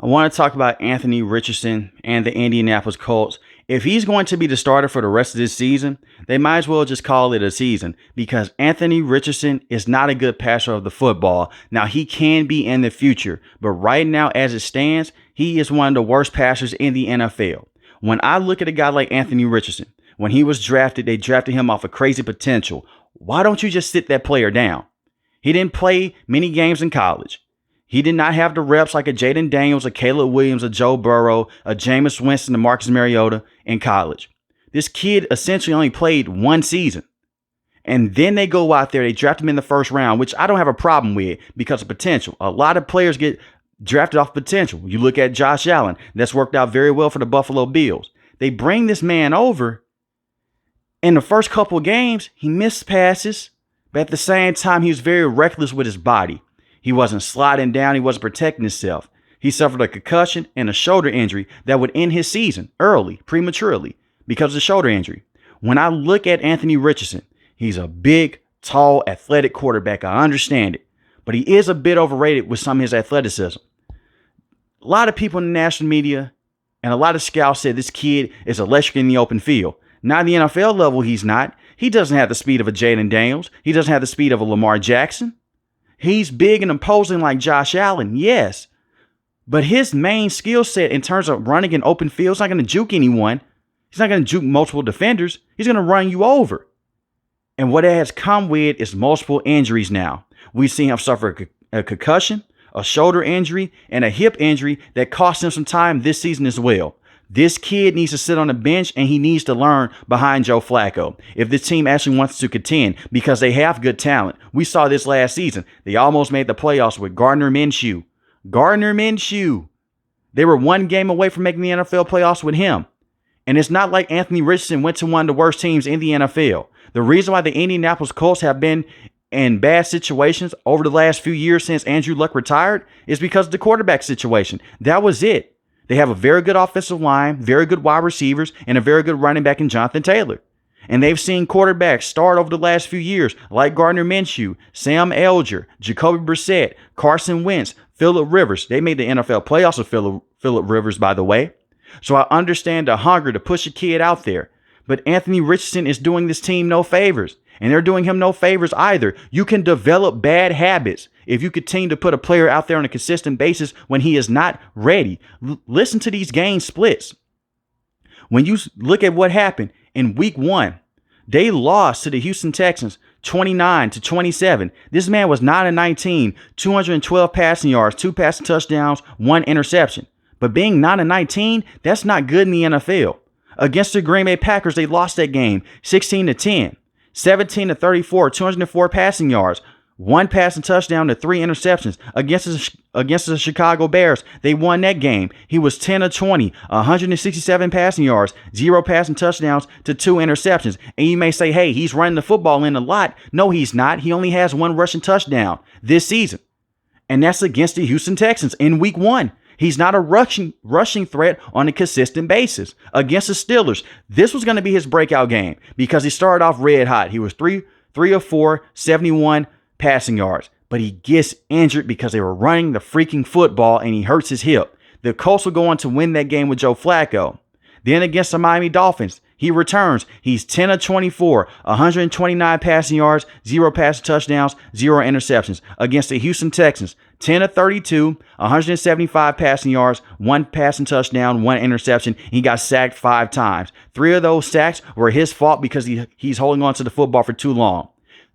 I want to talk about Anthony Richardson and the Indianapolis Colts. If he's going to be the starter for the rest of this season, they might as well just call it a season because Anthony Richardson is not a good passer of the football. Now, he can be in the future, but right now, as it stands, he is one of the worst passers in the NFL. When I look at a guy like Anthony Richardson, when he was drafted, they drafted him off of crazy potential. Why don't you just sit that player down? He didn't play many games in college. He did not have the reps like a Jaden Daniels, a Caleb Williams, a Joe Burrow, a Jameis Winston, a Marcus Mariota in college. This kid essentially only played one season. And then they go out there, they draft him in the first round, which I don't have a problem with because of potential. A lot of players get drafted off potential. You look at Josh Allen. That's worked out very well for the Buffalo Bills. They bring this man over. In the first couple of games, he missed passes, but at the same time, he was very reckless with his body. He wasn't sliding down. He wasn't protecting himself. He suffered a concussion and a shoulder injury that would end his season early, prematurely, because of the shoulder injury. When I look at Anthony Richardson, he's a big, tall, athletic quarterback. I understand it, but he is a bit overrated with some of his athleticism. A lot of people in the national media and a lot of scouts said this kid is electric in the open field. Not at the NFL level, he's not. He doesn't have the speed of a Jaden Daniels. He doesn't have the speed of a Lamar Jackson. He's big and imposing like Josh Allen, yes. But his main skill set in terms of running in open field is not going to juke anyone. He's not going to juke multiple defenders. He's going to run you over. And what it has come with is multiple injuries now. We've seen him suffer a concussion, a shoulder injury, and a hip injury that cost him some time this season as well. This kid needs to sit on the bench and he needs to learn behind Joe Flacco if this team actually wants to contend because they have good talent. We saw this last season. They almost made the playoffs with Gardner Minshew. They were one game away from making the NFL playoffs with him. And it's not like Anthony Richardson went to one of the worst teams in the NFL. The reason why the Indianapolis Colts have been in bad situations over the last few years since Andrew Luck retired is because of the quarterback situation. That was it. They have a very good offensive line, very good wide receivers, and a very good running back in Jonathan Taylor. And they've seen quarterbacks start over the last few years like Gardner Minshew, Sam Ellinger, Jacoby Brissett, Carson Wentz, Phillip Rivers. They made the NFL playoffs with Phillip Rivers, by the way. So I understand the hunger to push a kid out there. But Anthony Richardson is doing this team no favors. And they're doing him no favors either. You can develop bad habits if you continue to put a player out there on a consistent basis when he is not ready. Listen to these game splits. When you look at what happened in week 1, they lost to the Houston Texans 29-27. This man was 9-19, 212 passing yards, 2 passing touchdowns, 1 interception. But being 9-19, that's not good in the NFL. Against the Green Bay Packers, they lost that game 16-10. 17-34, 204 passing yards, 1 passing touchdown to 3 interceptions. Against the Chicago Bears, they won that game. He was 10-20, 167 passing yards, 0 passing touchdowns to 2 interceptions. And you may say, hey, he's running the football in a lot. No, he's not. He only has 1 rushing touchdown this season. And that's against the Houston Texans in week 1. He's not a rushing threat on a consistent basis. Against the Steelers, this was going to be his breakout game because he started off red hot. He was 3 of 4, 71 passing yards. But he gets injured because they were running the freaking football and he hurts his hip. The Colts will go on to win that game with Joe Flacco. Then against the Miami Dolphins, he returns. He's 10-24, 129 passing yards, 0 passing touchdowns, 0 interceptions. Against the Houston Texans, 10-32, 175 passing yards, 1 passing touchdown, 1 interception. He got sacked 5 times. 3 of those sacks were his fault because he's holding on to the football for too long.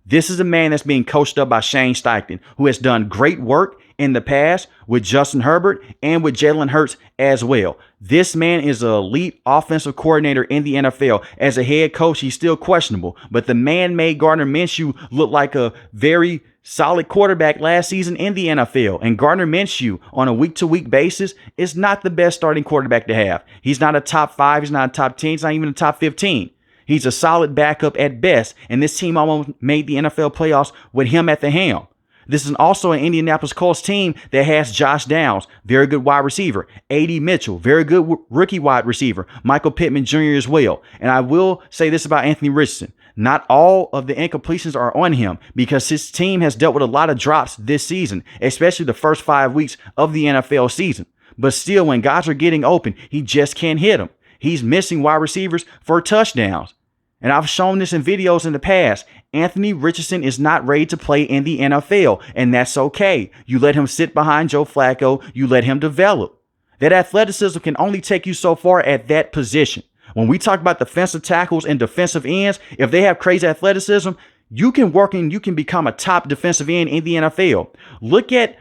This is a man that's being coached up by Shane Steichen, who has done great work in the past with Justin Herbert and with Jalen Hurts as well. This man is an elite offensive coordinator in the NFL. As a head coach, he's still questionable, but the man made Gardner Minshew look like a very solid quarterback last season in the NFL. And Gardner Minshew on a week-to-week basis is not the best starting quarterback to have. He's not a top 5. He's not a top 10. He's not even a top 15. He's a solid backup at best. And this team almost made the NFL playoffs with him at the helm. This is also an Indianapolis Colts team that has Josh Downs, very good wide receiver. A.D. Mitchell, very good rookie wide receiver. Michael Pittman Jr. as well. And I will say this about Anthony Richardson. Not all of the incompletions are on him because his team has dealt with a lot of drops this season, especially the first 5 weeks of the NFL season. But still, when guys are getting open, he just can't hit them. He's missing wide receivers for touchdowns. And I've shown this in videos in the past. Anthony Richardson is not ready to play in the NFL, and that's okay. You let him sit behind Joe Flacco. You let him develop. That athleticism can only take you so far at that position. When we talk about defensive tackles and defensive ends, if they have crazy athleticism, you can work and you can become a top defensive end in the NFL. Look at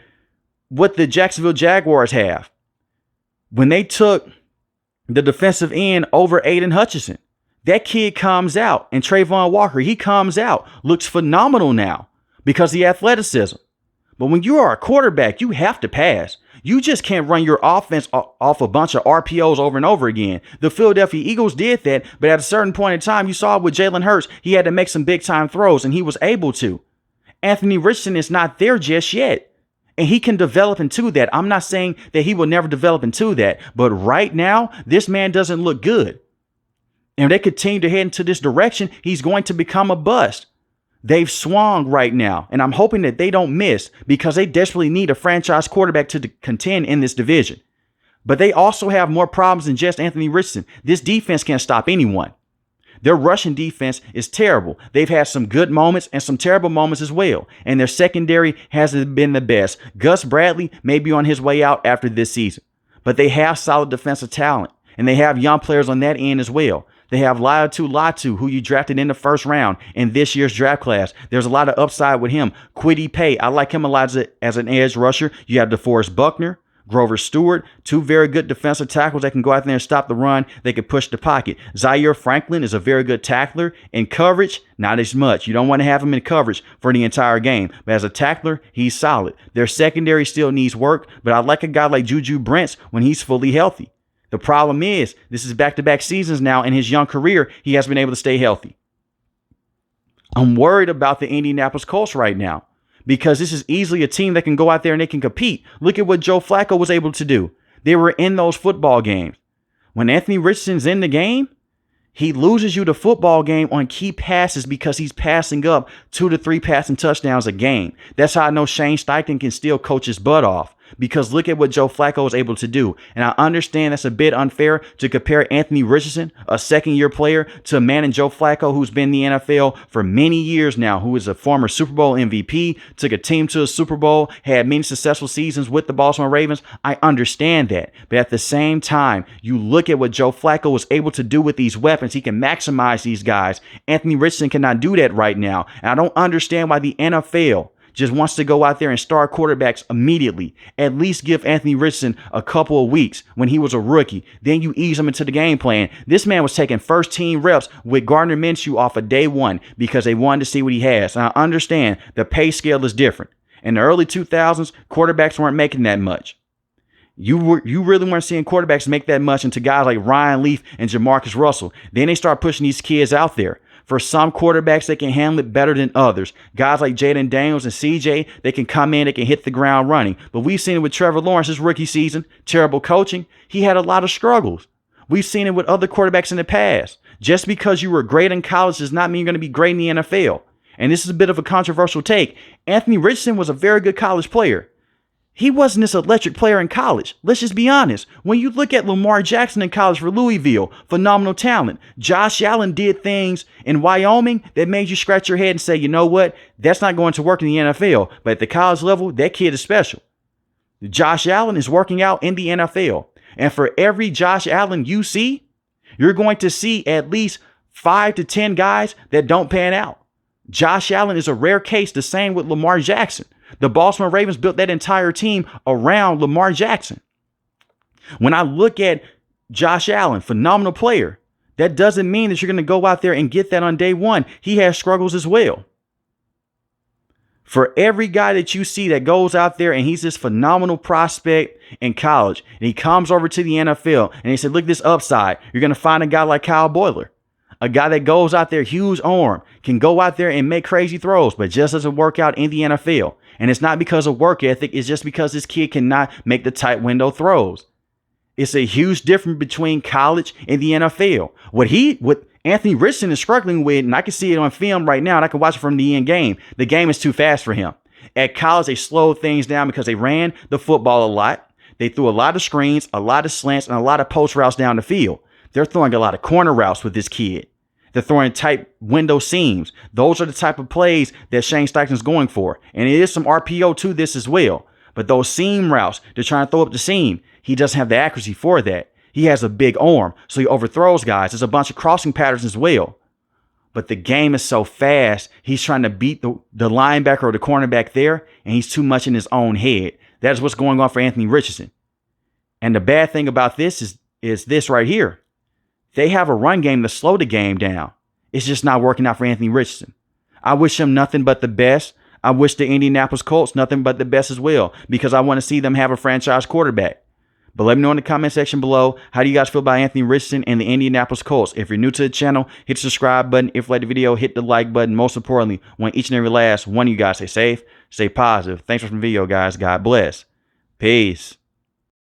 what the Jacksonville Jaguars have. When they took the defensive end over Aiden Hutchinson, that kid comes out, and Trayvon Walker, he comes out, looks phenomenal now because of the athleticism. But when you are a quarterback, you have to pass. You just can't run your offense off a bunch of RPOs over and over again. The Philadelphia Eagles did that, but at a certain point in time, you saw it with Jalen Hurts. He had to make some big time throws, and he was able to. Anthony Richardson is not there just yet, and he can develop into that. I'm not saying that he will never develop into that, but right now, this man doesn't look good. And if they continue to head into this direction, he's going to become a bust. They've swung right now, and I'm hoping that they don't miss because they desperately need a franchise quarterback to contend in this division. But they also have more problems than just Anthony Richardson. This defense can't stop anyone. Their rushing defense is terrible. They've had some good moments and some terrible moments as well, and their secondary hasn't been the best. Gus Bradley may be on his way out after this season, but they have solid defensive talent, and they have young players on that end as well. They have Latu, who you drafted in the first round in this year's draft class. There's a lot of upside with him. Kwity Paye, I like him a lot as an edge rusher. You have DeForest Buckner, Grover Stewart, two very good defensive tackles that can go out there and stop the run. They can push the pocket. Zaire Franklin is a very good tackler. In coverage, not as much. You don't want to have him in coverage for the entire game. But as a tackler, he's solid. Their secondary still needs work, but I like a guy like Juju Brents when he's fully healthy. The problem is, this is back-to-back seasons now. In his young career, he has been able to stay healthy. I'm worried about the Indianapolis Colts right now because this is easily a team that can go out there and they can compete. Look at what Joe Flacco was able to do. They were in those football games. When Anthony Richardson's in the game, he loses you the football game on key passes because he's passing up 2 to 3 passing touchdowns a game. That's how I know Shane Steichen can still coach his butt off. Because look at what Joe Flacco was able to do. And I understand that's a bit unfair to compare Anthony Richardson, a second-year player, to a man in Joe Flacco who's been in the NFL for many years now, who is a former Super Bowl MVP, took a team to a Super Bowl, had many successful seasons with the Baltimore Ravens. I understand that. But at the same time, you look at what Joe Flacco was able to do with these weapons. He can maximize these guys. Anthony Richardson cannot do that right now. And I don't understand why the NFL just wants to go out there and start quarterbacks immediately. At least give Anthony Richardson a couple of weeks when he was a rookie. Then you ease him into the game plan. This man was taking first team reps with Gardner Minshew off of day one because they wanted to see what he has. And I understand the pay scale is different. In the early 2000s, quarterbacks weren't making that much. You really weren't seeing quarterbacks make that much until guys like Ryan Leaf and Jamarcus Russell. Then they start pushing these kids out there. For some quarterbacks, they can handle it better than others. Guys like Jaden Daniels and CJ, they can come in, they can hit the ground running. But we've seen it with Trevor Lawrence's rookie season. Terrible coaching. He had a lot of struggles. We've seen it with other quarterbacks in the past. Just because you were great in college does not mean you're going to be great in the NFL. And this is a bit of a controversial take. Anthony Richardson was a very good college player. He wasn't this electric player in college. Let's just be honest. When you look at Lamar Jackson in college for Louisville, phenomenal talent. Josh Allen did things in Wyoming that made you scratch your head and say, you know what? That's not going to work in the NFL. But at the college level, that kid is special. Josh Allen is working out in the NFL. And for every Josh Allen you see, you're going to see at least 5 to 10 guys that don't pan out. Josh Allen is a rare case, the same with Lamar Jackson. The Baltimore Ravens built that entire team around Lamar Jackson. When I look at Josh Allen, phenomenal player, that doesn't mean that you're going to go out there and get that on day one. He has struggles as well. For every guy that you see that goes out there and he's this phenomenal prospect in college, and he comes over to the NFL and he said, look, this upside, you're going to find a guy like Kyle Boiler. A guy that goes out there, huge arm, can go out there and make crazy throws, but just doesn't work out in the NFL. And it's not because of work ethic. It's just because this kid cannot make the tight window throws. It's a huge difference between college and the NFL. What Anthony Richardson is struggling with, and I can see it on film right now, and I can watch it from the end game. The game is too fast for him. At college, they slowed things down because they ran the football a lot. They threw a lot of screens, a lot of slants, and a lot of post routes down the field. They're throwing a lot of corner routes with this kid. They're throwing tight window seams. Those are the type of plays that Shane Steichen's going for. And it is some RPO to this as well. But those seam routes, they're trying to throw up the seam. He doesn't have the accuracy for that. He has a big arm, so he overthrows guys. There's a bunch of crossing patterns as well. But the game is so fast, he's trying to beat the linebacker or the cornerback there, and he's too much in his own head. That is what's going on for Anthony Richardson. And the bad thing about this is this right here. They have a run game to slow the game down. It's just not working out for Anthony Richardson. I wish him nothing but the best. I wish the Indianapolis Colts nothing but the best as well, because I want to see them have a franchise quarterback. But let me know in the comment section below, how do you guys feel about Anthony Richardson and the Indianapolis Colts? If you're new to the channel, hit the subscribe button. If you like the video, hit the like button. Most importantly, want each and every last one of you guys stay safe, stay positive. Thanks for watching the video, guys. God bless. Peace.